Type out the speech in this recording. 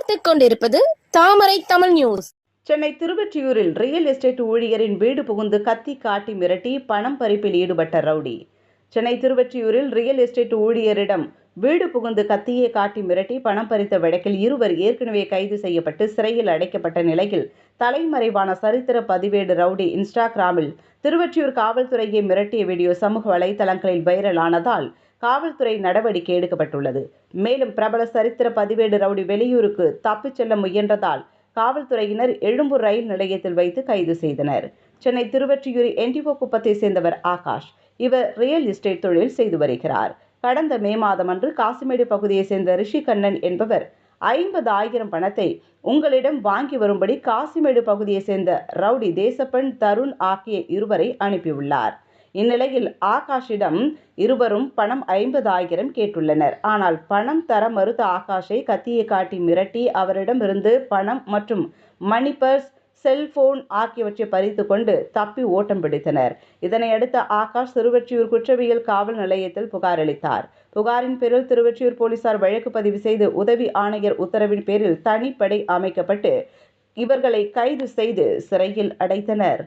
பார்த்துக் கொண்டிருப்பது தாமரை தமிழ் நியூஸ். சென்னை திருவொற்றியூரில் ரியல் எஸ்டேட் ஊழியரின் வீடு புகுந்து கத்தி காட்டி மிரட்டி பணம் பறிப்பில் ஈடுபட்ட ரவுடி. சென்னை திருவொற்றியூரில் ரியல் எஸ்டேட் ஊழியரிடம் வீடு புகுந்து கத்தியை காட்டி மிரட்டி பணம் பறித்த வழக்கில் இருவர் ஏற்கனவே கைது செய்யப்பட்டு சிறையில் அடைக்கப்பட்ட நிலையில் தலைமறைவான சரித்திர பதிவேடு ரவுடி இன்ஸ்டாகிராமில் திருவொற்றியூர் காவல்துறையை மிரட்டிய வீடியோ சமூக வலைதளங்களில் வைரலானதால் காவல்துறை நடவடிக்கை எடுக்கப்பட்டுள்ளது. மேலும் பிரபல சரித்திர பதிவேடு ரவுடி வெளியூருக்கு தப்பிச் செல்ல முயன்றதால் காவல்துறையினர் எழும்பூர் ரயில் நிலையத்தில் வைத்து கைது செய்தனர். சென்னை திருவொற்றியூர் என்டிஓ குப்பத்தை சேர்ந்தவர் ஆகாஷ். இவர் ரியல் எஸ்டேட் தொழில் செய்து வருகிறார். கடந்த மே மாதம் அன்று காசிமேடு பகுதியை சேர்ந்த ரிஷி கண்ணன் என்பவர் 50,000 பணத்தை உங்களிடம் வாங்கி வரும்படி காசிமேடு பகுதியை சேர்ந்த ரவுடி தேசப்பன், தருண் ஆகிய இருவரை அனுப்பியுள்ளார். இந்நிலையில் ஆகாஷிடம் இருவரும் பணம் 50,000 கேட்டுள்ளனர். ஆனால் பணம் தர மறுத்த ஆகாஷை கத்தியை காட்டி மிரட்டி அவரிடமிருந்து பணம் மற்றும் மணி பர்ஸ், செல்போன் ஆகியவற்றை பறித்து கொண்டு தப்பி ஓட்டம் பிடித்தனர். இதனையடுத்து ஆகாஷ் திருவொற்றியூர் குற்றவியல் காவல் நிலையத்தில் புகார் அளித்தார். புகாரின் பேரில் திருவொற்றியூர் போலீசார் வழக்கு பதிவு செய்து உதவி ஆணையர் உத்தரவின் பேரில் தனிப்படை அமைக்கப்பட்டு இவர்களை கைது செய்து சிறையில் அடைத்தனர்.